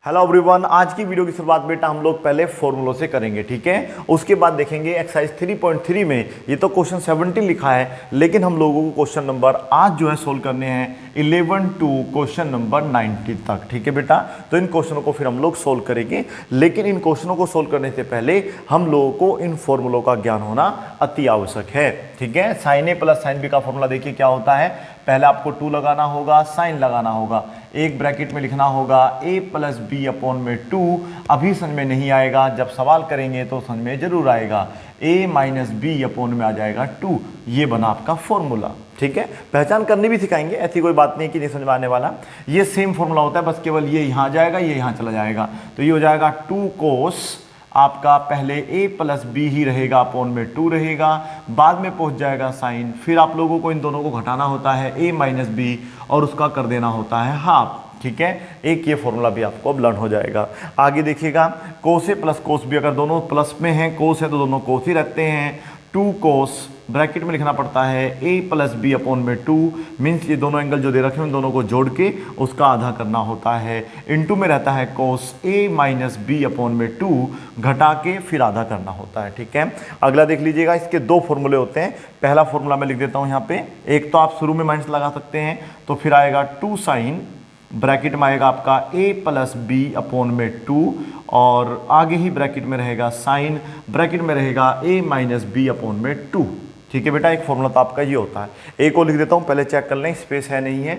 Hello everyone, आज की video की शुरुआत बेटा हम लोग पहले फॉर्मूलों से करेंगे, ठीक है। उसके बाद देखेंगे एक्सरसाइज 3.3 में ये तो क्वेश्चन 17 लिखा है, लेकिन हम लोगों को क्वेश्चन नंबर आज जो है सोल्व करने हैं 11 टू क्वेश्चन नंबर 90 तक, ठीक है बेटा। तो इन क्वेश्चनों को फिर हम लोग सोल्व करेंगे, लेकिन इन क्वेश्चनों को सोल्व करने से पहले हम लोगों को इन फॉर्मूलों का ज्ञान होना अति आवश्यक है, ठीक है। Sign A plus sine B का फॉर्मूला देखिए क्या होता है। पहले आपको 2 लगाना होगा, साइन लगाना होगा, एक ब्रैकेट में लिखना होगा a प्लस बी अपॉन में 2। अभी समझ में नहीं आएगा, जब सवाल करेंगे तो समझ में जरूर आएगा। a माइनस बी अपॉन में आ जाएगा 2। ये बना आपका फॉर्मूला, ठीक है। पहचान करनी भी सिखाएंगे, ऐसी कोई बात नहीं कि नहीं समझ में आने वाला। ये सेम फॉर्मूला होता है, बस केवल ये यहाँ आ जाएगा, ये यहाँ चला जाएगा। तो ये हो जाएगा 2 कोस आपका पहले a प्लस बी ही रहेगा, अपॉन में 2 रहेगा, बाद में पहुंच जाएगा साइन। फिर आप लोगों को इन दोनों को घटाना होता है a माइनस बी और उसका कर देना होता है हाफ, ठीक है। एक ये फॉर्मूला भी आपको अब लर्न हो जाएगा। आगे देखिएगा, कोस ए प्लस कोस बी, अगर दोनों प्लस में हैं, कोस है तो दोनों कोस ही रहते हैं। 2 कोस ब्रैकेट में लिखना पड़ता है a प्लस बी अपॉन में 2, मीन्स ये दोनों एंगल जो दे रखे हैं उन दोनों को जोड़ के उसका आधा करना होता है। इनटू में रहता है कोस a माइनस बी अपॉन में 2, घटा के फिर आधा करना होता है, ठीक है। अगला देख लीजिएगा, इसके 2 फॉर्मूले होते हैं। पहला फॉर्मूला मैं लिख देता हूँ यहाँ पे, एक तो आप शुरू में माइनस लगा सकते हैं, तो फिर आएगा 2 साइन, ब्रैकेट में आएगा आपका a प्लस बी अपॉन में 2, और आगे ही ब्रैकेट में रहेगा साइन, ब्रैकेट में रहेगा a माइनस बी अपॉन में 2, ठीक है बेटा। एक फॉर्मूला तो आपका ये होता है। एक और लिख देता हूँ, पहले चेक कर लें स्पेस है नहीं है।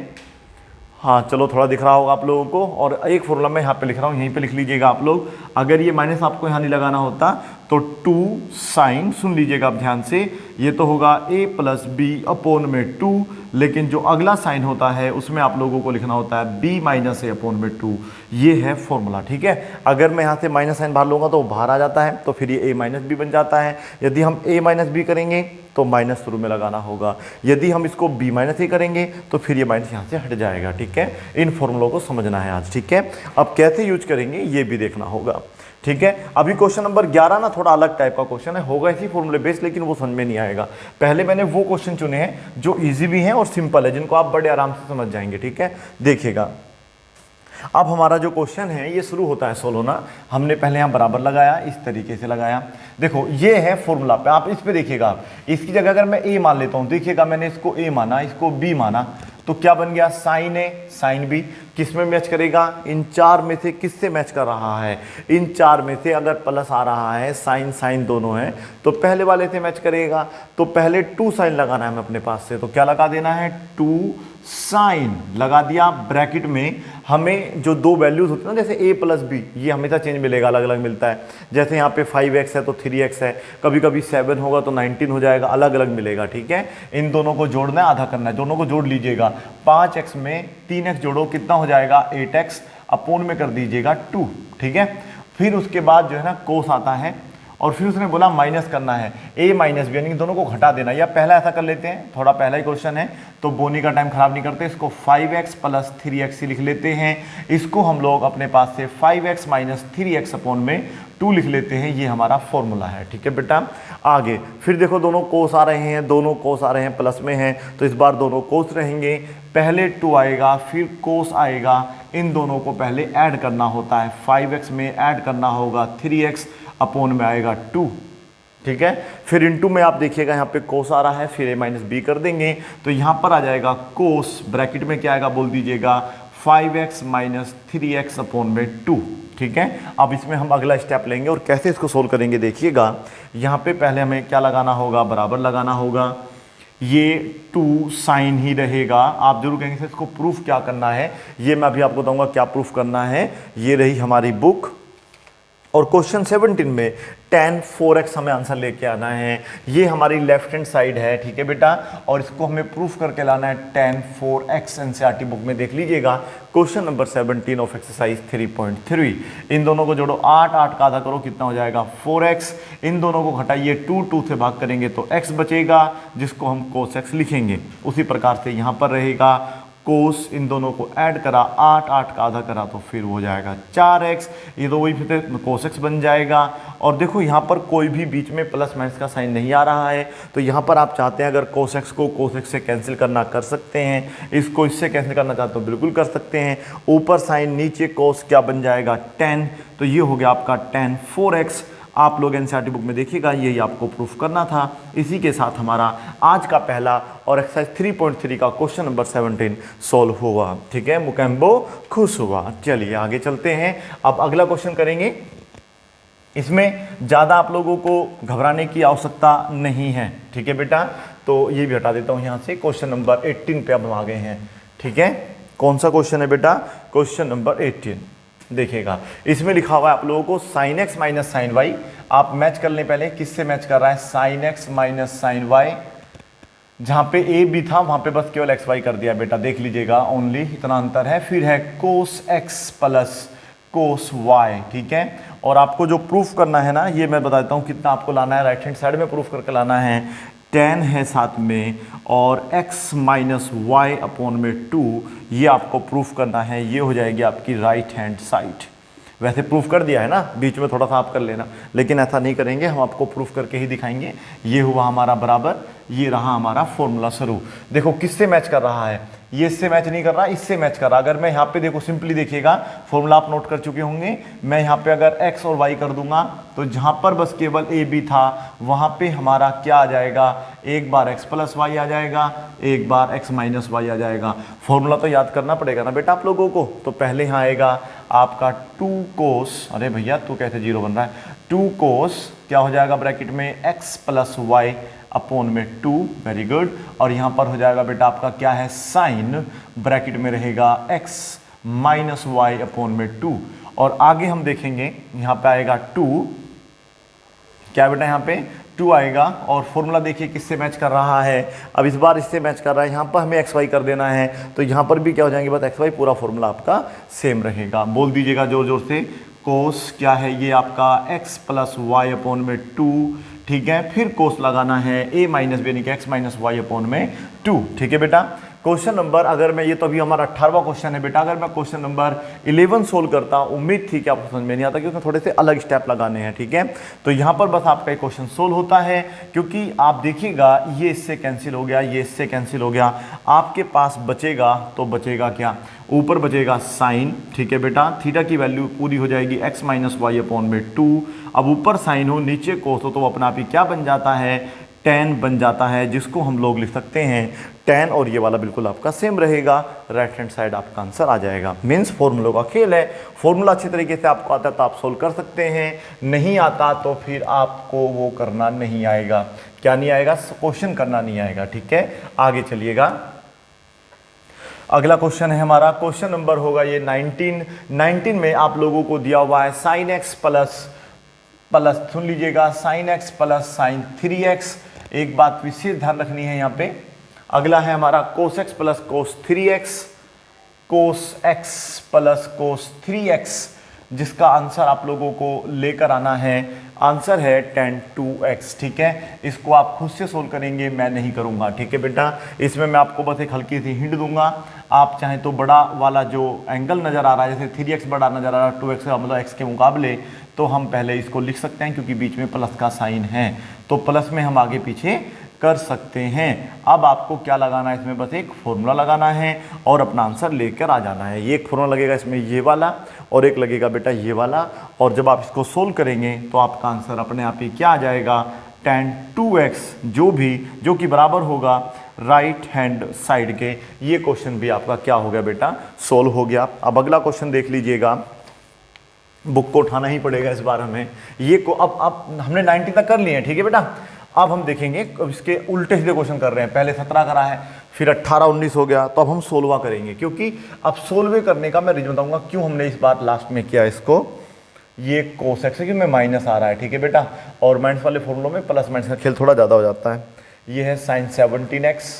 हाँ चलो, थोड़ा दिख रहा होगा आप लोगों को। और एक फॉर्मूला मैं यहाँ पे लिख रहा हूँ, यहीं पे लिख लीजिएगा आप लोग। अगर ये माइनस आपको यहाँ नहीं लगाना होता तो 2 साइन, सुन लीजिएगा आप ध्यान से, ये तो होगा a प्लस बी अपॉन में 2, लेकिन जो अगला साइन होता है उसमें आप लोगों को लिखना होता है b माइनस ए अपॉन में 2। ये है फॉर्मूला, ठीक है। अगर मैं यहाँ से माइनस साइन बाहर लूँगा तो वो बाहर आ जाता है, तो फिर ये a माइनस बी बन जाता है। यदि हम a माइनस बी करेंगे तो माइनस शुरू में लगाना होगा, यदि हम इसको b माइनस ही करेंगे तो फिर ये माइनस यहाँ से हट जाएगा, ठीक है। इन फॉर्मूलों को समझना है आज, ठीक है। अब कैसे यूज करेंगे ये भी देखना होगा, ठीक है। अभी क्वेश्चन नंबर 11 ना थोड़ा अलग टाइप का क्वेश्चन है, होगा इसी फॉर्मूले बेस, लेकिन वो समझ में नहीं आएगा। पहले मैंने वो क्वेश्चन चुने हैं जो इजी भी हैं और सिंपल है, जिनको आप बड़े आराम से समझ जाएंगे, ठीक है। देखिएगा, अब हमारा जो क्वेश्चन है ये शुरू होता है सोल्व होना। हमने पहले यहाँ बराबर लगाया, इस तरीके से लगाया। देखो ये है फॉर्मूला पे, आप इस पे देखिएगा। आप इसकी जगह अगर मैं a मान लेता हूँ, देखिएगा मैंने इसको a माना, इसको b माना, तो क्या बन गया, साइन ए साइन बी। किस में मैच करेगा, इन 4 में से किससे मैच कर रहा है। इन 4 में से अगर प्लस आ रहा है, साइन साइन दोनों हैं, तो पहले वाले से मैच करेगा। तो पहले 2 साइन लगाना है हमें अपने पास से, तो क्या लगा देना है, 2 साइन लगा दिया। ब्रैकेट में हमें जो 2 वैल्यूज होती है ना, जैसे a प्लस बी, ये हमेशा चेंज मिलेगा, अलग अलग मिलता है। जैसे यहाँ पे 5x है तो 3x है, कभी कभी 7 होगा तो 19 हो जाएगा, अलग अलग मिलेगा, ठीक है। इन दोनों को जोड़ना है, आधा करना है, दोनों को जोड़ लीजिएगा। 5x में 3x जोड़ो, कितना हो जाएगा, 8x, अपोन में कर दीजिएगा 2, ठीक है। फिर उसके बाद जो है ना कोस आता है, और फिर उसने बोला माइनस करना है a माइनस बी, यानी दोनों को घटा देना। या पहला ऐसा कर लेते हैं, थोड़ा पहला ही क्वेश्चन है तो बोनी का टाइम खराब नहीं करते, इसको 5x प्लस 3x ही लिख लेते हैं। इसको हम लोग अपने पास से 5x माइनस 3x अपॉन में 2 लिख लेते हैं। ये हमारा फॉर्मूला है, ठीक है बेटा। आगे फिर देखो, दोनों कोस आ रहे हैं, दोनों कोस आ रहे हैं, प्लस में हैं, तो इस बार दोनों कोस रहेंगे। पहले 2 आएगा, फिर कोस आएगा, इन दोनों को पहले ऐड करना होता है। 5x में ऐड करना होगा 3x, अपॉन में आएगा 2, ठीक है। फिर इनटू में आप देखिएगा यहाँ पे कोस आ रहा है, फिर a माइनस बी कर देंगे, तो यहाँ पर आ जाएगा कोस, ब्रैकेट में क्या आएगा बोल दीजिएगा, 5x माइनस 3x अपॉन में 2, ठीक है। अब इसमें हम अगला स्टेप लेंगे और कैसे इसको सोल्व करेंगे देखिएगा। यहाँ पे पहले हमें क्या लगाना होगा, बराबर लगाना होगा। ये 2 साइन ही रहेगा। आप जरूर कहेंगे सर इसको प्रूफ क्या करना है, ये मैं अभी आपको बताऊंगा क्या प्रूफ करना है। ये रही हमारी बुक, और क्वेश्चन 17 में tan 4x हमें आंसर लेके आना है। ये हमारी लेफ्ट हैंड साइड है, ठीक है बेटा, और इसको हमें प्रूफ करके लाना है tan 4x। एनसीईआरटी बुक में देख लीजिएगा, क्वेश्चन नंबर 17 ऑफ एक्सरसाइज 3.3। इन दोनों को जोड़ो, 8 8 का आधा करो, कितना हो जाएगा, 4x। इन दोनों को घटाइए, 2 से भाग करेंगे तो x बचेगा, जिसको हम cos x लिखेंगे। उसी प्रकार से यहाँ पर रहेगा कोस, इन दोनों को ऐड करा, 8 8 का आधा करा तो फिर हो जाएगा 4x, ये तो वही फिर कोस x बन जाएगा। और देखो यहाँ पर कोई भी बीच में प्लस माइनस का साइन नहीं आ रहा है, तो यहाँ पर आप चाहते हैं अगर कोस x को कोस x से कैंसिल करना कर सकते हैं, इसको इससे कैंसिल करना चाहते हो बिल्कुल कर सकते हैं। ऊपर साइन नीचे कोस क्या बन जाएगा 10, तो ये हो गया आपका 10 4x। आप लोग एनसीईआरटी बुक में देखिएगा, यही आपको प्रूफ करना था। इसी के साथ हमारा आज का पहला और एक्सरसाइज 3.3 का क्वेश्चन नंबर 17 सॉल्व हुआ। ठीक है, मुकेम्बो खुश हुआ। चलिए आगे चलते हैं, अब अगला क्वेश्चन करेंगे। इसमें ज़्यादा आप लोगों को घबराने की आवश्यकता नहीं है। ठीक है बेटा, तो ये भी हटा देता हूँ यहाँ से। क्वेश्चन नंबर 18 पे अब हम आ गए हैं। ठीक है, कौन सा क्वेश्चन है बेटा? क्वेश्चन नंबर 18 देखिएगा। इसमें लिखा हुआ है आप लोगों को sine x minus sine y. आप मैच कर लें पहले, किससे मैच कर रहा है? Sine x minus sine y. जहां पे ए बी था वहां पे बस केवल एक्स वाई कर दिया बेटा, देख लीजिएगा, ओनली इतना अंतर है। फिर है cos x plus cos y. ठीक है, और आपको जो प्रूफ करना है ना, ये मैं बताता हूँ कितना आपको लाना है। राइट हैंड साइड में प्रूफ करके लाना है। 10 है साथ में और x माइनस वाई अपॉन में 2, ये आपको प्रूफ करना है। ये हो जाएगी आपकी राइट हैंड साइड। वैसे प्रूफ कर दिया है ना, बीच में थोड़ा सा आप कर लेना, लेकिन ऐसा नहीं करेंगे, हम आपको प्रूफ करके ही दिखाएंगे। ये हुआ हमारा बराबर, ये रहा हमारा फॉर्मूला शुरू। देखो किससे मैच कर रहा है, ये इससे मैच नहीं कर रहा, इससे मैच कर रहा। अगर मैं यहाँ पे देखो सिंपली देखिएगा, फॉर्मूला आप नोट कर चुके होंगे। मैं यहाँ पे अगर x और y कर दूंगा तो जहाँ पर बस केवल a b था वहाँ पे हमारा क्या आ जाएगा? एक बार x प्लस वाई आ जाएगा, एक बार x माइनस वाई आ जाएगा। फॉर्मूला तो याद करना पड़ेगा ना बेटा आप लोगों को। तो पहले यहाँ आएगा आपका 2 कोस, अरे भैया तू कैसे 0 बन रहा है? 2 कोस क्या हो जाएगा ब्रैकेट में? x प्लस वाई अपॉन में 2, वेरी गुड। और यहाँ पर हो जाएगा बेटा आपका क्या है? साइन, ब्रैकेट में रहेगा x माइनस वाई अपॉन में 2। और आगे हम देखेंगे यहाँ पे आएगा 2, क्या बेटा यहाँ पे 2 आएगा। और फॉर्मूला देखिए किससे मैच कर रहा है, अब इस बार इससे मैच कर रहा है। यहाँ पर हमें एक्स वाई कर देना है, तो यहाँ पर भी क्या हो जाएंगे? बस एक्स वाई, पूरा फॉर्मूला आपका सेम रहेगा। बोल दीजिएगा जोर जोर से, कोस क्या है? ये आपका x प्लस वाई अपॉन में 2। ठीक है, फिर कोस लगाना है a माइनस बी यानी कि x माइनस वाई अपॉन में 2। ठीक है बेटा, क्वेश्चन नंबर, अगर मैं ये तो अभी हमारा 18वां क्वेश्चन है बेटा, अगर मैं क्वेश्चन नंबर 11 सोल्व करता, उम्मीद थी कि आपको समझ में नहीं आता कि उसमें थोड़े से अलग स्टेप लगाने हैं। ठीक है, तो यहाँ पर बस आपका एक क्वेश्चन सोल्व होता है, क्योंकि आप देखिएगा ये इससे कैंसिल हो गया, ये इससे कैंसिल हो गया। आपके पास बचेगा तो बचेगा क्या? ऊपर बचेगा साइन। ठीक है बेटा, थीटा की वैल्यू पूरी हो जाएगी x माइनस वाई अपॉन में 2। अब ऊपर साइन हो नीचे कोस हो तो अपना आप ही क्या बन जाता है? tan बन जाता है, जिसको हम लोग लिख सकते हैं tan, और ये वाला बिल्कुल आपका सेम रहेगा। राइट हैंड साइड आपका आंसर आ जाएगा। मीन्स फॉर्मूलों का खेल है। फॉर्मूला अच्छी तरीके से आपको आता है तो आप सोल्व कर सकते हैं, नहीं आता तो फिर आपको वो करना नहीं आएगा। क्या नहीं आएगा? क्वेश्चन करना नहीं आएगा। ठीक है, आगे चलिएगा। अगला क्वेश्चन है हमारा, क्वेश्चन नंबर होगा ये 19 में आप लोगों को दिया हुआ है साइन एक्स प्लस, सुन लीजिएगा, sine x plus sign 3x। एक बात विशेष ध्यान रखनी है यहाँ पे। अगला है हमारा कोस एक्स प्लस कोस 3x, कोस एक्स प्लस कोस 3x, जिसका आंसर आप लोगों को लेकर आना है। आंसर है tan 2x। ठीक है, इसको आप खुद से सोल्व करेंगे, मैं नहीं करूंगा। ठीक है बेटा, इसमें मैं आपको बस एक हल्की सी हिंट दूंगा। आप चाहें तो बड़ा वाला जो एंगल नज़र आ रहा है, जैसे 3x बड़ा नज़र आ रहा है 2x का मतलब x के मुकाबले, तो हम पहले इसको लिख सकते हैं, क्योंकि बीच में प्लस का साइन है तो प्लस में हम आगे पीछे कर सकते हैं। अब आपको क्या लगाना है? इसमें बस एक फॉर्मूला लगाना है और अपना आंसर लेकर आ जाना है। ये एक फॉर्मूला लगेगा इसमें, ये वाला, और एक लगेगा बेटा ये वाला। और जब आप इसको सोल्व करेंगे तो आपका आंसर अपने आप ही क्या आ जाएगा? tan 2x, जो कि बराबर होगा राइट हैंड साइड के। ये क्वेश्चन भी आपका क्या हो गया बेटा? सोल्व हो गया। अब अगला क्वेश्चन देख लीजिएगा, बुक को उठाना ही पड़ेगा इस बार हमें। ये को अब हमने 19 तक कर लिए हैं। ठीक है बेटा, अब हम देखेंगे, अब इसके उल्टे सीधे क्वेश्चन कर रहे हैं। पहले 17 करा है, फिर 18 19 हो गया, तो अब हम 16वां करेंगे, क्योंकि अब 16वें करने का मैं रीजन बताऊंगा क्यों हमने इस बार लास्ट में किया इसको। ये कोस एक्स में माइनस आ रहा है। ठीक है बेटा, और माइनस वाले फॉर्मूलों में प्लस माइनस का खेल थोड़ा ज़्यादा हो जाता है। ये है साइन 17x,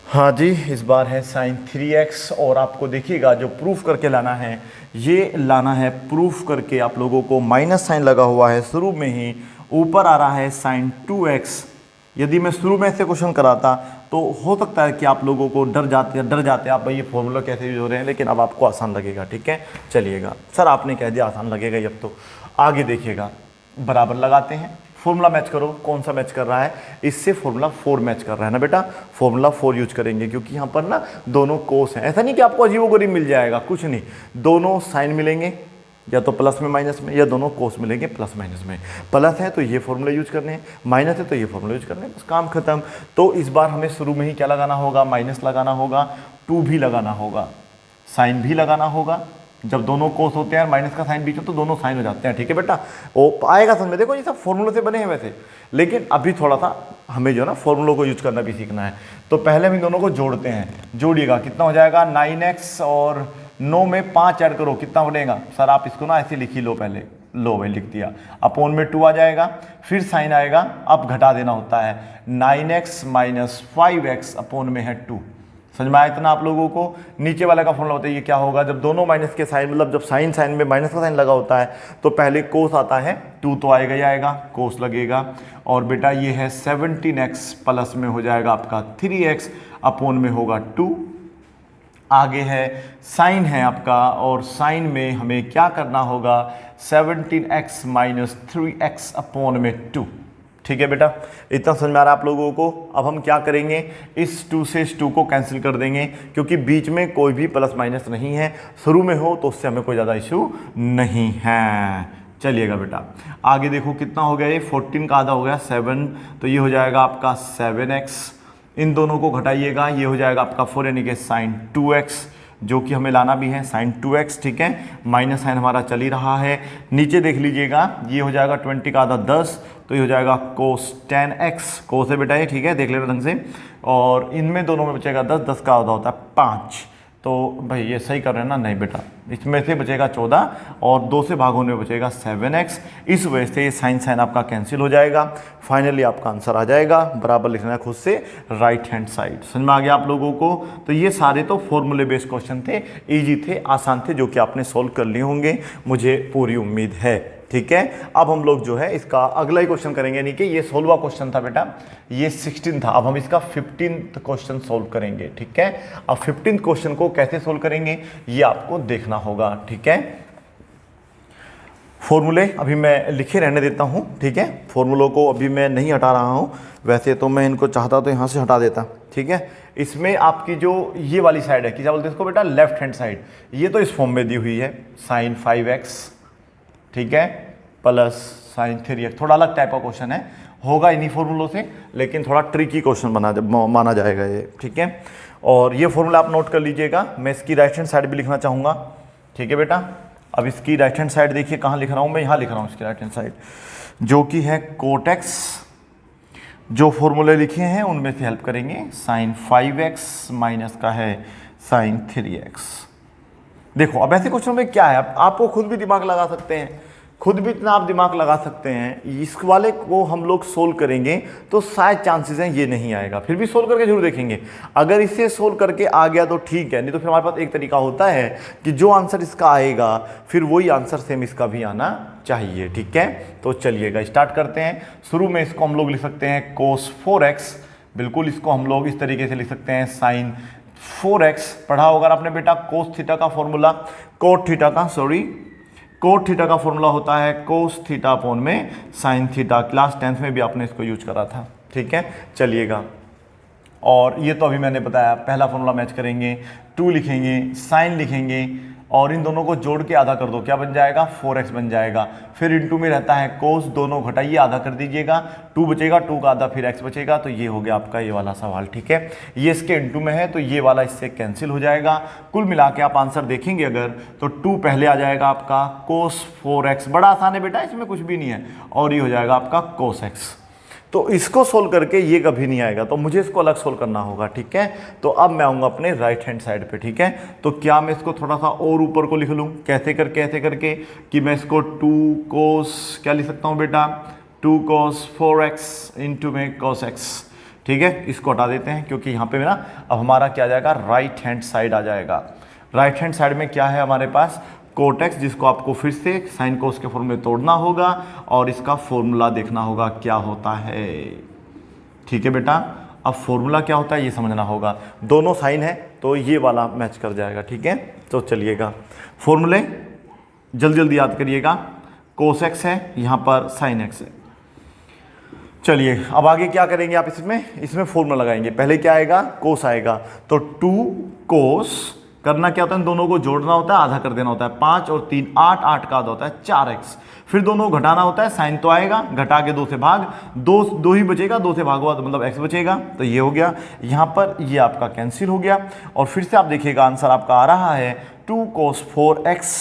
हाँ जी, इस बार है साइन 3x। और आपको देखिएगा जो प्रूफ करके लाना है, ये लाना है प्रूफ करके आप लोगों को। माइनस साइन लगा हुआ है शुरू में ही, ऊपर आ रहा है साइन 2x। यदि मैं शुरू में से क्वेश्चन कराता तो हो सकता है कि आप लोगों को डर जाते आप भाई ये फॉर्मूला कैसे यूज हो रहे हैं, लेकिन अब आपको आसान लगेगा। ठीक है, चलिएगा। सर आपने कह दिया आसान लगेगा ही, अब तो आगे देखिएगा। बराबर लगाते हैं, फॉर्मूला मैच करो। कौन सा मैच कर रहा है? इससे फॉर्मूला 4 मैच कर रहा है ना बेटा, फॉर्मूला 4 यूज करेंगे, क्योंकि यहाँ पर ना दोनों कोस हैं। ऐसा नहीं कि आपको अजीबोगरीब मिल जाएगा, कुछ नहीं, दोनों साइन मिलेंगे, या तो प्लस में माइनस में, या दोनों कोस मिलेंगे प्लस माइनस में। प्लस है तो ये फॉर्मूला यूज करने हैं, माइनस है तो ये फॉर्मूला यूज करने हैं, बस काम खत्म। तो इस बार हमें शुरू में ही क्या लगाना होगा? माइनस लगाना होगा, 2 भी लगाना होगा, साइन भी लगाना होगा। जब दोनों कोस होते हैं माइनस का साइन बीच में तो दोनों साइन हो जाते हैं। ठीक है बेटा, वो आएगा समझ में। देखो ये सब फॉर्मूले से बने हैं वैसे, लेकिन अभी थोड़ा सा हमें जो है ना फॉर्मूलों को यूज करना भी सीखना है। तो पहले हम इन दोनों को जोड़ते हैं। जोड़िएगा, कितना हो जाएगा? 9x और 9 में 5 ऐड करो, कितना बनेगा? सर आप इसको ना ऐसे लिख ही लो, पहले लो मैं लिख दिया, अपोन में 2 आ जाएगा, फिर साइन आएगा, अब घटा देना होता है। 9x माइनस 5x अपोन में है 2। समझ में आया इतना आप लोगों को? नीचे वाला का फॉर्मूला बताइए क्या होगा? जब दोनों माइनस के साइन, मतलब जब साइन साइन में माइनस का साइन लगा होता है तो पहले कोस आता है, 2 तो आएगा ही आएगा, कोस लगेगा। और बेटा ये है 17x प्लस में हो जाएगा आपका 3x अपोन में होगा 2। आगे है साइन है आपका, और साइन में हमें क्या करना होगा? 17x माइनस 3x अपोन में 2। ठीक है बेटा, इतना समझ में आ रहा है आप लोगों को? अब हम क्या करेंगे? इस 2 से इस 2 को कैंसिल कर देंगे, क्योंकि बीच में कोई भी प्लस माइनस नहीं है। शुरू में हो तो उससे हमें कोई ज़्यादा इशू नहीं है। चलिएगा बेटा, आगे देखो कितना हो गया? ये 14 का आधा हो गया 7, तो ये हो जाएगा आपका 7x। इन दोनों को घटाइएगा, ये हो जाएगा आपका 4 यानी कि साइन 2x, जो कि हमें लाना भी है साइन 2x। ठीक है, माइनस साइन हमारा चल ही रहा है। नीचे देख लीजिएगा, ये हो जाएगा 20 का आधा 10, तो ये हो जाएगा कोस 10x। कोस है बेटा ये, ठीक है, देख लेना ढंग से। और इनमें दोनों में बचेगा 10, 10 का आधा होता है 5। तो भाई ये सही कर रहे हैं ना? नहीं बेटा, इसमें से बचेगा 14 और 2 से भाग होने में बचेगा 7x। इस वजह से ये साइन साइन आपका कैंसिल हो जाएगा। फाइनली आपका आंसर आ जाएगा, बराबर लिखना है खुद से राइट हैंड साइड। समझ में आ गया आप लोगों को? तो ये सारे तो फॉर्मूले बेस्ड क्वेश्चन थे, इजी थे, आसान थे, जो कि आपने सोल्व कर लिए होंगे, मुझे पूरी उम्मीद है। ठीक है, अब हम लोग जो है इसका अगला ही क्वेश्चन करेंगे, यानी कि ये 16वां क्वेश्चन था बेटा, ये 16 था। अब हम इसका 15th क्वेश्चन सोल्व करेंगे। ठीक है, अब 15th क्वेश्चन को कैसे सोल्व करेंगे ये आपको देखना होगा। ठीक है, फॉर्मूले अभी मैं लिखे रहने देता हूँ। ठीक है, फॉर्मूलों को अभी मैं नहीं हटा रहा हूँ, वैसे तो मैं इनको चाहता तो यहाँ से हटा देता। ठीक है, इसमें आपकी जो ये वाली साइड है, क्या बोलते हैं इसको बेटा? लेफ्ट हैंड साइड, ये तो इस फॉर्म में दी हुई है, साइन 5x, ठीक है, प्लस साइन 3x। थोड़ा अलग टाइप का क्वेश्चन है, होगा इन्हीं फॉर्मूलों से, लेकिन थोड़ा ट्रिकी क्वेश्चन माना जाएगा ये। ठीक है, और ये फॉर्मूला आप नोट कर लीजिएगा। मैं इसकी राइट हैंड साइड भी लिखना चाहूँगा। ठीक है बेटा, अब इसकी राइट हैंड साइड देखिए कहाँ लिख रहा हूँ मैं, यहाँ लिख रहा हूँ इसकी राइट हैंड साइड, जो कि है कोट एक्स। जो फॉर्मूले लिखे हैं उनमें से हेल्प करेंगे। साइन 5x माइनस का है साइन 3x। देखो अब ऐसे क्वेश्चन में क्या है, आपको खुद भी दिमाग लगा सकते हैं, खुद भी इतना आप दिमाग लगा सकते हैं। इस वाले को हम लोग सोल्व करेंगे तो शायद चांसेस हैं ये नहीं आएगा, फिर भी सोल्व करके जरूर देखेंगे। अगर इसे सोल्व करके आ गया तो ठीक है, नहीं तो फिर हमारे पास एक तरीका होता है कि जो आंसर इसका आएगा फिर वही आंसर सेम इसका भी आना चाहिए। ठीक है, तो चलिएगा स्टार्ट करते हैं। शुरू में इसको हम लोग लिख सकते हैं कोस 4x, बिल्कुल इसको हम लोग इस तरीके से लिख सकते हैं साइन 4x। पढ़ा होगा आपने बेटा कोस थीटा का फॉर्मूला, कोट थीटा का, सॉरी कोट थीटा का फॉर्मूला होता है कोस थीटा अपॉन में साइन थीटा। क्लास 10th में भी आपने इसको यूज करा था। ठीक है, चलिएगा, और ये तो अभी मैंने बताया, पहला फॉर्मूला मैच करेंगे, 2 लिखेंगे, साइन लिखेंगे और इन दोनों को जोड़ के आधा कर दो, क्या बन जाएगा? 4x बन जाएगा। फिर इनटू में रहता है कोस, दोनों घटाइए आधा कर दीजिएगा, 2 बचेगा, 2 का आधा फिर x बचेगा, तो ये हो गया आपका ये वाला सवाल। ठीक है, ये इसके इनटू में है तो ये वाला इससे कैंसिल हो जाएगा। कुल मिला के आप आंसर देखेंगे अगर तो 2 पहले आ जाएगा आपका कोस 4x, बड़ा आसान है बेटा, इसमें कुछ भी नहीं है, और ये हो जाएगा आपका कोस x। तो इसको सोल्व करके ये कभी नहीं आएगा, तो मुझे इसको अलग सोल्व करना होगा। ठीक है, तो अब मैं आऊँगा अपने राइट हैंड साइड पे। ठीक है, तो क्या मैं इसको थोड़ा सा और ऊपर को लिख लूँ? कैसे करके, ऐसे करके कि मैं इसको 2 कोस क्या लिख सकता हूँ बेटा? 2 कोस 4x इंटू में कोस x। ठीक है, इसको हटा देते हैं क्योंकि यहाँ पे ना अब हमारा क्या आ जाएगा? राइट हैंड साइड आ जाएगा। राइट हैंड साइड में क्या है हमारे पास? कोट एक्स, जिसको आपको फिर से साइन कोस के फॉर्म में तोड़ना होगा और इसका फॉर्मूला देखना होगा क्या होता है। ठीक है बेटा, अब फॉर्मूला क्या होता है ये समझना होगा, दोनों साइन है तो ये वाला मैच कर जाएगा, ठीक है। तो चलिएगा फॉर्मूले जल्दी जल्दी याद करिएगा, कोस एक्स है, यहाँ पर साइन एक्स है। चलिए अब आगे क्या करेंगे आप, इसमें फॉर्मूला लगाएंगे। पहले क्या आएगा, कोस आएगा, तो 2 कोस, करना क्या होता है, दोनों को जोड़ना होता है, आधा कर देना होता है, 5 और 3 8, 8 का आधा होता है 4x, फिर दोनों को घटाना होता है, साइन तो आएगा, घटा के 2 से भाग, दो ही बचेगा, 2 से भागोगा तो मतलब x बचेगा, तो ये हो गया, यहाँ पर ये आपका कैंसिल हो गया। और फिर से आप देखिएगा आंसर आपका आ रहा है 2 cos 4x,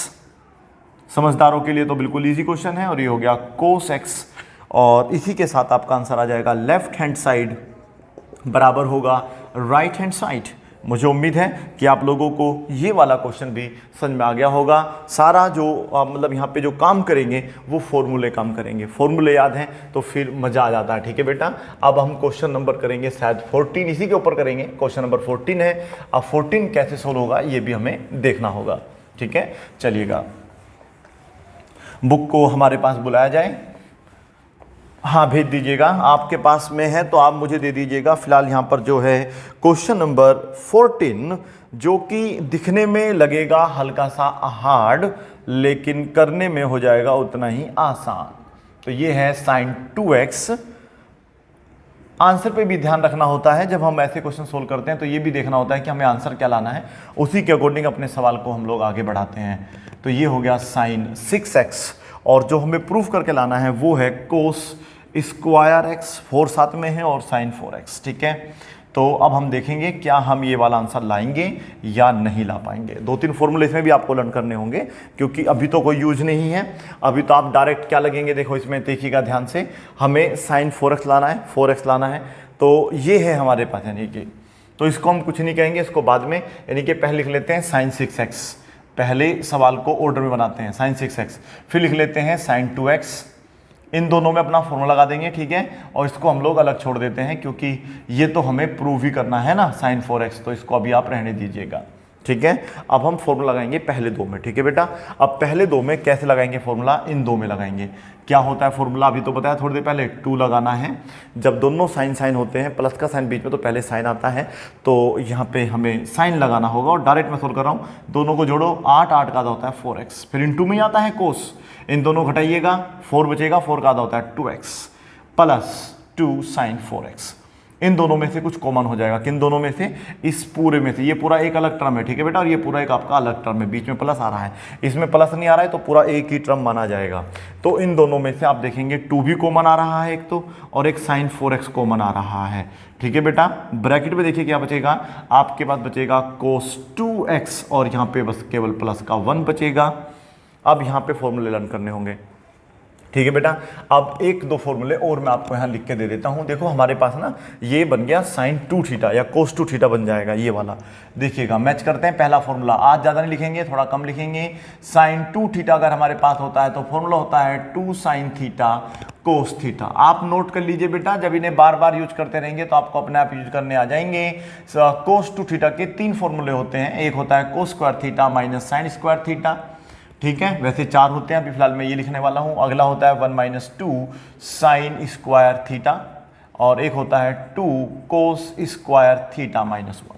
समझदारों के लिए तो बिल्कुल इजी क्वेश्चन है, और ये हो गया cos x, और इसी के साथ आपका आंसर आ जाएगा लेफ्ट हैंड साइड बराबर होगा राइट हैंड साइड। मुझे उम्मीद है कि आप लोगों को ये वाला क्वेश्चन भी समझ में आ गया होगा। सारा जो मतलब यहाँ पे जो काम करेंगे वो फॉर्मूले काम करेंगे, फॉर्मूले याद हैं तो फिर मज़ा आ जाता है, ठीक है बेटा। अब हम क्वेश्चन नंबर करेंगे शायद 14, इसी के ऊपर करेंगे, क्वेश्चन नंबर 14 है। अब 14 कैसे सोल्व होगा ये भी हमें देखना होगा, ठीक है। चलिएगा बुक को हमारे पास बुलाया जाए, हाँ भेज दीजिएगा, आपके पास में है तो आप मुझे दे दीजिएगा। फिलहाल यहाँ पर जो है क्वेश्चन नंबर 14, जो कि दिखने में लगेगा हल्का सा हार्ड लेकिन करने में हो जाएगा उतना ही आसान। तो ये है sin 2x। आंसर पे भी ध्यान रखना होता है, जब हम ऐसे क्वेश्चन सोल्व करते हैं तो ये भी देखना होता है कि हमें आंसर क्या लाना है, उसी के अकॉर्डिंग अपने सवाल को हम लोग आगे बढ़ाते हैं। तो ये हो गया sin 6x, और जो हमें प्रूफ करके लाना है वो है cos स्क्वायर एक्स, 4 साथ में है, और साइन 4x, ठीक है। तो अब हम देखेंगे क्या हम ये वाला आंसर लाएंगे या नहीं ला पाएंगे। 2-3 फॉर्मूले इसमें भी आपको लर्न करने होंगे, क्योंकि अभी तो कोई यूज नहीं है, अभी तो आप डायरेक्ट क्या लगेंगे, देखो इसमें देखिएगा ध्यान से, हमें साइन 4x लाना है, 4x लाना है, तो ये है हमारे पास, यानी कि तो इसको हम कुछ नहीं कहेंगे, इसको बाद में, यानी कि पहले लिख लेते हैं साइन 6x, पहले सवाल को ऑर्डर में बनाते हैं, साइन 6x, फिर लिख लेते हैं साइन 2x, इन दोनों में अपना फॉर्मूला लगा देंगे, ठीक है। और इसको हम लोग अलग छोड़ देते हैं, क्योंकि ये तो हमें प्रूव ही करना है ना साइन 4x, तो इसको अभी आप रहने दीजिएगा, ठीक है। अब हम फॉर्मूला लगाएंगे पहले 2 में, ठीक है बेटा। अब पहले 2 में कैसे लगाएंगे फॉर्मूला, इन 2 में लगाएंगे। क्या होता है फॉर्मूला, अभी तो बताया थोड़ी देर पहले, 2 लगाना है। जब दोनों साइन साइन होते हैं, प्लस का साइन बीच में, तो पहले साइन आता है, तो यहाँ पे हमें साइन लगाना होगा। और डायरेक्ट मैं सोल्व कर रहा हूँ, दोनों को जोड़ो, 8 8 का आधा होता है 4x, फिर इन 2 में आता है कोस, इन दोनों घटाइएगा, 4 बचेगा, 4 का आधा होता है 2x, प्लस 2 साइन 4x। इन दोनों में से कुछ कॉमन हो जाएगा, किन दोनों में से, इस पूरे में से। ये पूरा एक अलग टर्म है, ठीक है बेटा, और ये पूरा एक आपका अलग टर्म है, बीच में प्लस आ रहा है, इसमें प्लस नहीं आ रहा है, तो पूरा एक ही टर्म माना जाएगा। तो इन दोनों में से आप देखेंगे 2 भी कॉमन आ रहा है एक तो, और एक साइन 4x कॉमन आ रहा है, ठीक है बेटा। ब्रैकेट में देखिए क्या बचेगा, आपके पास बचेगा cos 2x, और यहाँ पे बस केवल प्लस का 1 बचेगा। अब यहाँ पे फॉर्मूले लर्न करने होंगे, ठीक है बेटा। अब 1-2 फॉर्मूले और मैं आपको यहाँ लिख के दे देता हूँ। देखो हमारे पास ना ये बन गया साइन 2 थीटा या cos 2 थीटा बन जाएगा, ये वाला देखिएगा। मैच करते हैं पहला फॉर्मूला, आज ज़्यादा नहीं लिखेंगे, थोड़ा कम लिखेंगे। साइन 2 थीटा अगर हमारे पास होता है तो फॉर्मूला होता है 2 साइन थीटा कोस थीटा। आप नोट कर लीजिए बेटा, जब इन्हें बार बार यूज करते रहेंगे तो आपको अपने आप यूज करने आ जाएंगे। कोस 2 थीटा के 3 फॉर्मूले होते हैं, एक होता है कोस square theta minus sine square theta, ठीक है। वैसे 4 होते हैं, अभी फिलहाल मैं ये लिखने वाला हूँ। अगला होता है 1 माइनस 2 साइन स्क्वायर थीटा, और एक होता है 2 कोस स्क्वायर थीटा माइनस 1,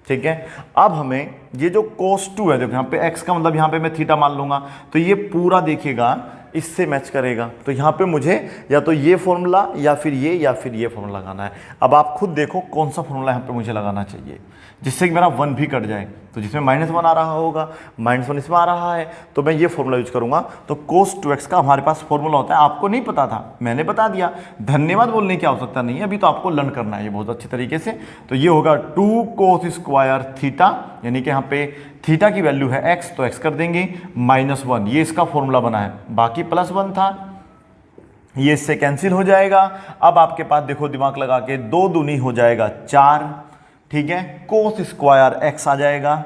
ठीक है। अब हमें ये जो cos 2 है, देखो यहाँ पे x का मतलब यहाँ पे मैं थीटा मान लूंगा, तो ये पूरा देखिएगा इससे मैच करेगा। तो यहाँ पे मुझे या तो ये फॉर्मूला या फिर ये फॉर्मूला लगाना है। अब आप खुद देखो कौन सा फॉर्मूला यहाँ पे मुझे लगाना चाहिए जिससे कि मेरा 1 भी कट जाए। तो जिसमें -1 आ रहा होगा, -1 इसमें आ रहा है, तो मैं ये फॉर्मूला यूज करूंगा। तो cos 2x का हमारे पास फॉर्मूला होता है, आपको नहीं पता था, मैंने बता दिया, धन्यवाद बोलने की आवश्यकता नहीं है, अभी तो आपको लर्न करना है ये बहुत अच्छे तरीके से। तो ये होगा 2 कोस स्क्वायर थीटा, यानी कि यहाँ पे थीटा की वैल्यू है x, तो x कर देंगे, -1, ये इसका फॉर्मूला बना है, बाकी +1 था, ये इससे कैंसिल हो जाएगा। अब आपके पास देखो दिमाग लगा के 2 दूनी हो जाएगा 4, ठीक है। कोस स्क्वायर x आ जाएगा,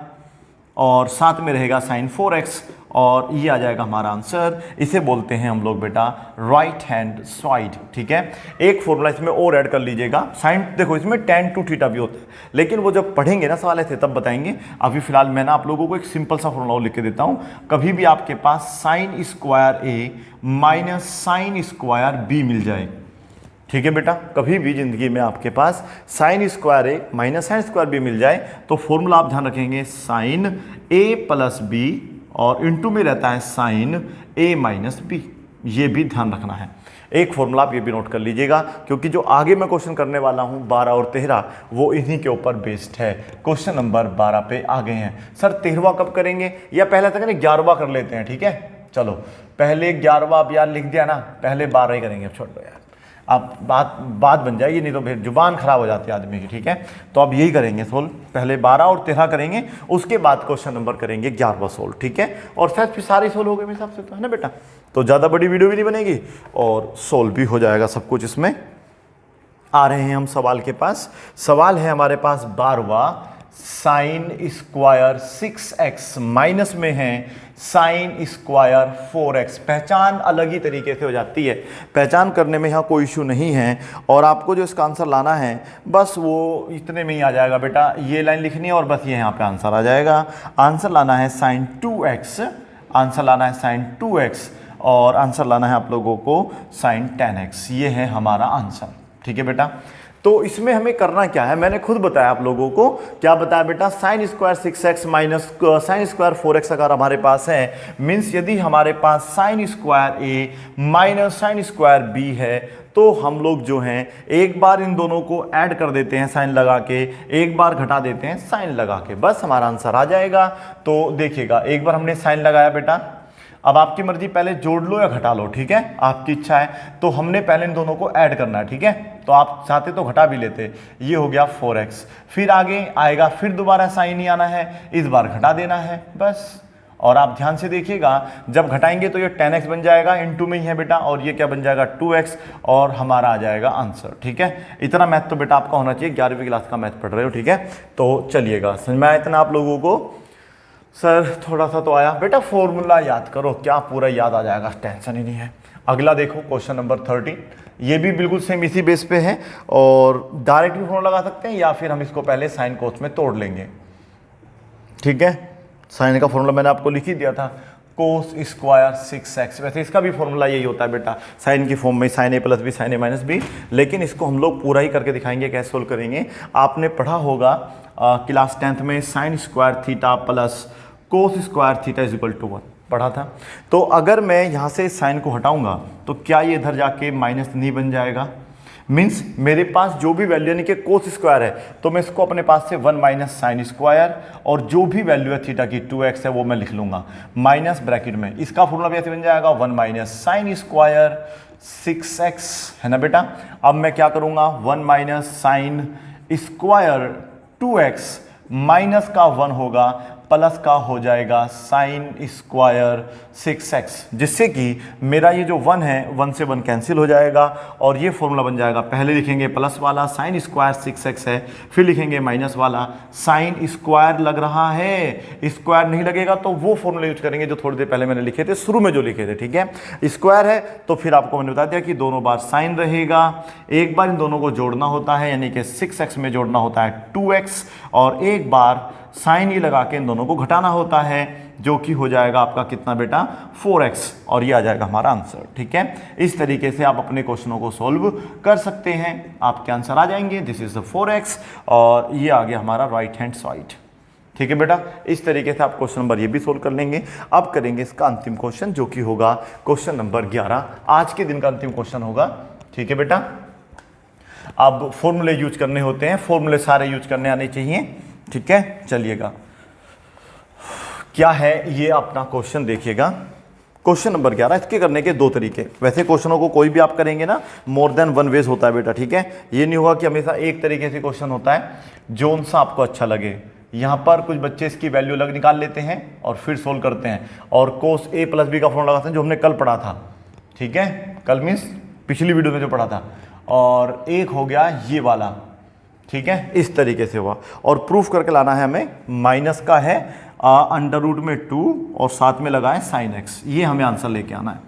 और साथ में रहेगा साइन 4x, और ये आ जाएगा हमारा आंसर। इसे बोलते हैं हम लोग बेटा राइट हैंड साइड, ठीक है। एक फॉर्मूला इसमें और ऐड कर लीजिएगा, साइन, देखो इसमें tan 2 थीटा भी होता है, लेकिन वो जब पढ़ेंगे ना सवाल ऐसे तब बताएंगे। अभी फिलहाल मैं ना आप लोगों को एक सिंपल सा फॉर्मूला लिख के देता हूँ। कभी भी आपके पास sine square a minus sine square b मिल जाए, ठीक है बेटा, कभी भी जिंदगी में आपके पास sine square A minus sine square B मिल जाए तो फॉर्मूला आप ध्यान रखेंगे साइन ए प्लस बी और इनटू में रहता है साइन ए माइनस बी, ये भी ध्यान रखना है। एक फॉर्मूला आप ये भी नोट कर लीजिएगा, क्योंकि जो आगे मैं क्वेश्चन करने वाला हूँ 12 और 13 वो इन्हीं के ऊपर बेस्ड है। क्वेश्चन नंबर 12 पे आ गए हैं। सर 13वां कब करेंगे या पहले तक 11वां कर लेते हैं? ठीक है, चलो पहले 11वां आप यार लिख दिया ना, पहले 12 ही करेंगे। अब छोड़ दो यार, अब बात बन जाएगी, नहीं तो फिर जुबान खराब हो जाती है आदमी की। ठीक है, तो अब यही करेंगे सोल्व, पहले 12 और 13 करेंगे, उसके बाद क्वेश्चन नंबर करेंगे 11वां सोल्व। ठीक है, और शायद फिर सारे सोल्व हो गए मेरे हिसाब से, तो है ना बेटा, तो ज़्यादा बड़ी वीडियो भी नहीं बनेगी और सोल्व भी हो जाएगा सब कुछ। इसमें आ रहे हैं हम सवाल के पास। सवाल है हमारे पास 12वां, साइन स्क्वायर 6x माइनस में है साइन स्क्वायर 4x। पहचान अलग ही तरीके से हो जाती है, पहचान करने में यहाँ कोई इशू नहीं है, और आपको जो इसका आंसर लाना है बस वो इतने में ही आ जाएगा बेटा। ये लाइन लिखनी है और बस ये यहाँ पे आंसर आ जाएगा। आंसर लाना है साइन 2x, आंसर लाना है साइन 2x और आंसर लाना है आप लोगों को साइन 10x। ये है हमारा आंसर। ठीक है बेटा, तो इसमें हमें करना क्या है, मैंने खुद बताया आप लोगों को। क्या बताया बेटा? Sine square 6x minus sine square 4x अगर हमारे पास है, मीन्स यदि हमारे पास sine square A minus sine square B है, तो हम लोग जो हैं एक बार इन दोनों को ऐड कर देते हैं साइन लगा के, एक बार घटा देते हैं साइन लगा के, बस हमारा आंसर आ जाएगा। तो देखिएगा, एक बार हमने साइन लगाया बेटा, अब आपकी मर्जी, पहले जोड़ लो या घटा लो, ठीक है, आपकी इच्छा है। तो हमने पहले इन दोनों को ऐड करना है, ठीक है, तो आप चाहते तो घटा भी लेते। ये हो गया 4x, फिर आगे आएगा, फिर दोबारा साइन ही आना है, इस बार घटा देना है बस। और आप ध्यान से देखिएगा, जब घटाएंगे तो ये 10x बन जाएगा, इनटू में ही है बेटा, और ये क्या बन जाएगा 2x, और हमारा आ जाएगा आंसर। ठीक है, इतना मैथ तो बेटा आपका होना चाहिए, 11वीं क्लास का मैथ पढ़ रहे हो। ठीक है, तो चलिएगा, समझ में आया इतना आप लोगों को? सर थोड़ा सा तो आया बेटा, फॉर्मूला याद करो, क्या पूरा याद आ जाएगा, टेंशन ही नहीं है। अगला देखो क्वेश्चन नंबर 13, ये भी बिल्कुल सेम इसी बेस पे है, और डायरेक्ट भी फॉर्मूला लगा सकते हैं या फिर हम इसको पहले साइन कोस में तोड़ लेंगे। ठीक है, साइन का फॉर्मूला मैंने आपको लिख ही दिया था, कोस स्क्वायर 6x। वैसे इसका भी फॉर्मूला यही होता है बेटा, साइन की फॉर्म में, sign A plus B sign A minus B, लेकिन इसको हम लोग पूरा ही करके दिखाएंगे कैसे सोल्व करेंगे। आपने पढ़ा होगा क्लास 10th में sine square theta plus cos square theta is equal to 1 पढ़ा था। तो अगर मैं यहाँ से साइन को हटाऊंगा तो क्या ये इधर जाके माइनस नहीं बन जाएगा? मीन्स मेरे पास जो भी वैल्यू यानी कि कोस स्क्वायर है, तो मैं इसको अपने पास से 1 माइनस साइन स्क्वायर, और जो भी वैल्यू है थीटा की 2x है वो मैं लिख लूंगा माइनस ब्रैकेट में, इसका फॉर्मूला भी ऐसे बन जाएगा 1 माइनस साइन स्क्वायर 6x, है ना बेटा। अब मैं क्या करूंगा, 1 minus sine square 2x minus का 1 होगा, प्लस का हो जाएगा साइन स्क्वायर 6x, जिससे कि मेरा ये जो 1 है 1 से 1 कैंसिल हो जाएगा, और ये फॉर्मूला बन जाएगा, पहले लिखेंगे प्लस वाला साइन स्क्वायर 6x है, फिर लिखेंगे माइनस वाला साइन स्क्वायर लग रहा है, स्क्वायर नहीं लगेगा तो वो फॉर्मूला यूज करेंगे जो थोड़ी देर पहले मैंने लिखे थे, शुरू में जो लिखे थे। ठीक है, स्क्वायर है तो फिर आपको मैंने बता दिया कि दोनों बार साइन रहेगा, एक बार इन दोनों को जोड़ना होता है, यानी कि 6x में जोड़ना होता है 2x, और एक बार साइन ही लगा के इन दोनों को घटाना होता है, जो कि हो जाएगा आपका कितना बेटा 4x, और ये आ जाएगा हमारा आंसर। ठीक है, इस तरीके से आप अपने क्वेश्चनों को सॉल्व कर सकते हैं, आपके आंसर आ जाएंगे। दिस इज द 4x, और ये आ गया हमारा राइट हैंड साइड। ठीक है बेटा, इस तरीके से आप क्वेश्चन नंबर ये भी सोल्व कर लेंगे। अब करेंगे इसका अंतिम क्वेश्चन, जो कि होगा क्वेश्चन नंबर 11, आज के दिन का अंतिम क्वेश्चन होगा। ठीक है बेटा, अब फॉर्मूले यूज करने होते हैं, फॉर्मूले सारे यूज करने आने चाहिए। ठीक है, चलिएगा, क्या है ये अपना क्वेश्चन देखिएगा, क्वेश्चन नंबर 11। इसके करने के दो तरीके, वैसे क्वेश्चनों को कोई भी आप करेंगे ना, मोर देन वन वेज होता है बेटा। ठीक है, ये नहीं होगा कि हमेशा एक तरीके से क्वेश्चन होता है, जो सा आपको अच्छा लगे। यहाँ पर कुछ बच्चे इसकी वैल्यू अलग निकाल लेते हैं और फिर सोल्व करते हैं, और कोस ए प्लस बी का फॉर्मूला लगाते हैं, जो हमने कल पढ़ा था। ठीक है, कल मीन्स पिछली वीडियो में जो पढ़ा था, और एक हो गया ये वाला। ठीक है, इस तरीके से हुआ, और प्रूफ करके लाना है हमें, माइनस का है अंडर रूट में 2 और साथ में लगाएं साइन x, ये हमें आंसर लेके आना है।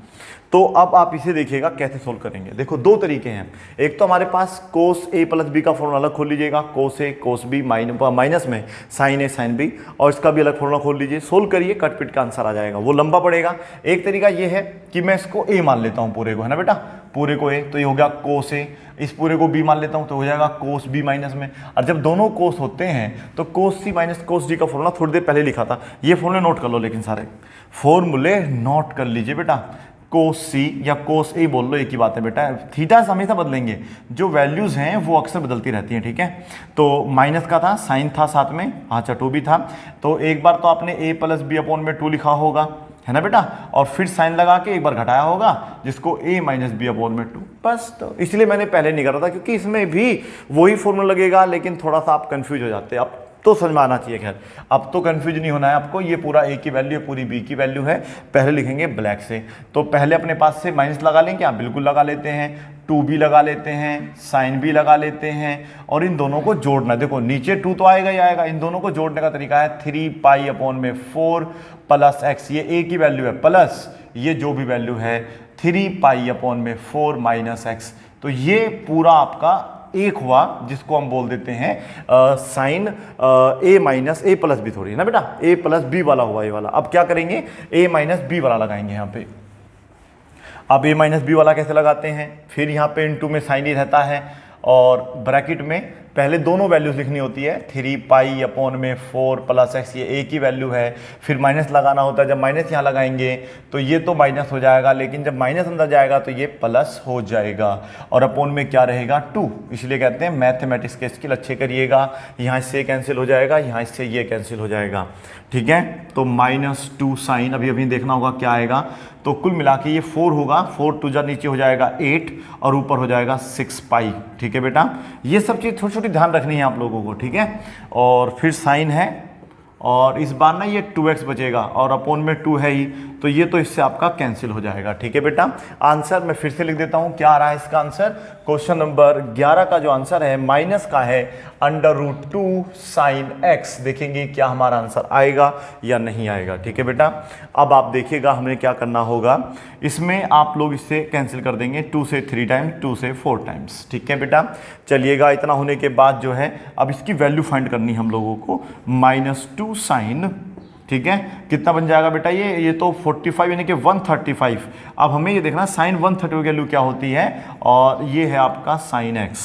तो अब आप इसे देखिएगा कैसे सोल्व करेंगे। देखो दो तरीके हैं, एक तो हमारे पास कोस ए प्लस बी का फॉर्मूला अलग खोल लीजिएगा, कोस ए कोस बी माइनस में साइन ए साइन बी, और इसका भी अलग फॉर्मूला खोल लीजिए, सोल्व करिए, कट पिट का आंसर आ जाएगा, वो लंबा पड़ेगा। एक तरीका ये है कि मैं इसको ए मान लेता हूँ पूरे को, है ना बेटा, पूरे को ए, तो ये हो गया कोस ए, इस पूरे को बी मान लेता हूँ तो हो जाएगा कोस बी माइनस में। और जब दोनों कोस होते हैं तो कोस सी माइनस कोस डी का फॉर्मूला थोड़ी देर पहले लिखा था, ये फॉर्मूले नोट कर लो, लेकिन सारे फॉर्मूले नोट कर लीजिए बेटा। कोस सी या कोस ए बोल लो, एक ही बात है बेटा, थीटा हमेशा बदलेंगे, जो वैल्यूज हैं वो अक्सर बदलती रहती हैं, ठीक है। तो माइनस का था, साइन था साथ में, अच्छा 2 भी था, तो एक बार तो आपने a प्लस बी अपॉन में 2 लिखा होगा, है ना बेटा, और फिर साइन लगा के एक बार घटाया होगा जिसको a माइनस बी अपॉन में 2, बस। तो इसलिए मैंने पहले नहीं करा था, क्योंकि इसमें भी वही फॉर्मूला लगेगा, लेकिन थोड़ा सा आप कंफ्यूज हो जाते हैं। अब तो समझ में आना चाहिए, खैर अब तो कंफ्यूज नहीं होना है आपको, ये पूरा a की वैल्यू है, पूरी b की वैल्यू है, पहले लिखेंगे ब्लैक से। तो पहले अपने पास से माइनस लगा लें क्या, बिल्कुल लगा लेते हैं, 2 भी लगा लेते हैं, साइन भी लगा लेते हैं, और इन दोनों को जोड़ना है। देखो नीचे 2 तो आएगा ही आएगा, इन दोनों को जोड़ने का तरीका है 3 पाई अपॉन में 4 प्लस एक्स, ये a की वैल्यू है, प्लस ये जो भी वैल्यू है 3 पाई अपॉन में 4 माइनस एक्स। तो ये पूरा आपका एक हुआ, जिसको हम बोल देते हैं साइन ए माइनस ए प्लस बी, थोड़ी है ना बेटा, ए प्लस बी वाला हुआ ये वाला। अब क्या करेंगे, ए माइनस बी वाला लगाएंगे यहाँ पे। अब ए माइनस बी वाला कैसे लगाते हैं, फिर यहाँ पे इनटू में साइन ही रहता है, और ब्रैकेट में पहले दोनों वैल्यूज लिखनी होती है, 3 पाई अपॉन में 4 प्लस एक्स, ये ए की वैल्यू है, फिर माइनस लगाना होता है, जब माइनस यहाँ लगाएंगे तो ये तो माइनस हो जाएगा, लेकिन जब माइनस अंदर जाएगा तो ये प्लस हो जाएगा, और अपॉन में क्या रहेगा 2। इसलिए कहते हैं मैथमेटिक्स के स्किल अच्छे करिएगा, यहाँ इससे कैंसिल हो जाएगा, यहाँ इससे ये कैंसिल हो जाएगा, ठीक है। तो -2 साइन अभी अभी देखना होगा क्या आएगा, तो कुल मिला के ये 4 होगा, 4 2 जा नीचे हो जाएगा 8, और ऊपर हो जाएगा 6 पाई, ठीक है बेटा। ये सब चीज़ थोड़ी छोटी ध्यान रखनी है आप लोगों को, ठीक है। और फिर साइन है, और इस बार ना ये 2x बचेगा, और अपॉन में 2 है ही, तो ये तो इससे आपका कैंसिल हो जाएगा, ठीक है बेटा। आंसर मैं फिर से लिख देता हूं, क्या आ रहा है इसका आंसर, क्वेश्चन नंबर 11 का जो आंसर है माइनस का है √2 साइन x। देखेंगे क्या हमारा आंसर आएगा या नहीं आएगा, ठीक है बेटा। अब आप देखिएगा हमें क्या करना होगा, इसमें आप लोग इससे कैंसिल कर देंगे, 2 से 3 टाइम्स, 2 से 4 टाइम्स, ठीक है बेटा। चलिएगा, इतना होने के बाद जो है अब इसकी वैल्यू फाइंड करनी है हम लोगों को, -2 साइन, ठीक है, कितना बन जाएगा बेटा, ये तो 45 यानी कि 135। अब हमें ये देखना साइन 130 की वैल्यू क्या होती है, और ये है आपका साइन x,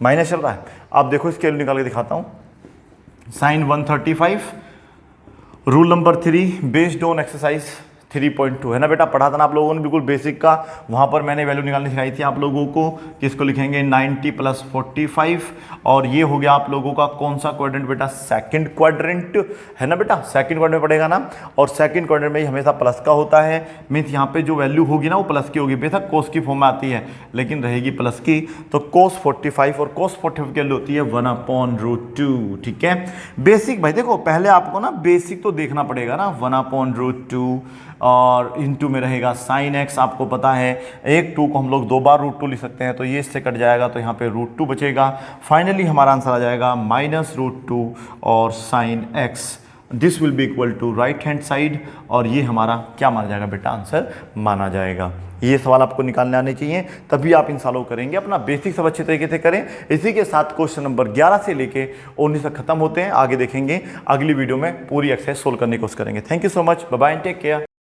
माइनस चल रहा है। अब देखो इसकी वैल्यू निकाल के दिखाता हूँ, sine 135, rule number 3 based on exercise 3.2 है ना बेटा, पढ़ा था ना आप लोगों ने बिल्कुल बेसिक का, वहाँ पर मैंने वैल्यू निकालनी सिखाई थी आप लोगों को, कि इसको लिखेंगे 90 + 45, और ये हो गया आप लोगों का कौन सा क्वाड्रेंट बेटा, सेकंड क्वाड्रेंट, है ना बेटा, सेकंड क्वाड्रेंट पड़ेगा ना, और सेकंड क्वाड्रेंट में ही हमेशा प्लस का होता है, मीन्स यहाँ पे जो वैल्यू होगी ना वो प्लस की होगी, बेशक कोस की फॉर्म में आती है लेकिन रहेगी प्लस की। तो कोस 45, और कोस 45 की वैल्यू होती है 1/√2, ठीक है। बेसिक भाई देखो, पहले आपको ना बेसिक तो देखना पड़ेगा ना, 1/√2, और इनटू में रहेगा साइन x, आपको पता है एक 2 को हम लोग 2 बार √2 लिख सकते हैं, तो ये इससे कट जाएगा, तो यहाँ पे √2 बचेगा। फाइनली हमारा आंसर आ जाएगा -√2 और sine x, this will be equal to right hand side, और ये हमारा क्या माना जाएगा बेटा, आंसर माना जाएगा। ये सवाल आपको निकालने आने चाहिए, तभी आप इन सालों करेंगे, अपना बेसिक सब अच्छे तरीके से करें। इसी के साथ क्वेश्चन नंबर 11 से लेके 19 तक खत्म होते हैं, आगे देखेंगे, अगली वीडियो में पूरी एक्सरसाइज सोल्व करने की कोशिश करेंगे। Thank you so much, bye bye and take care.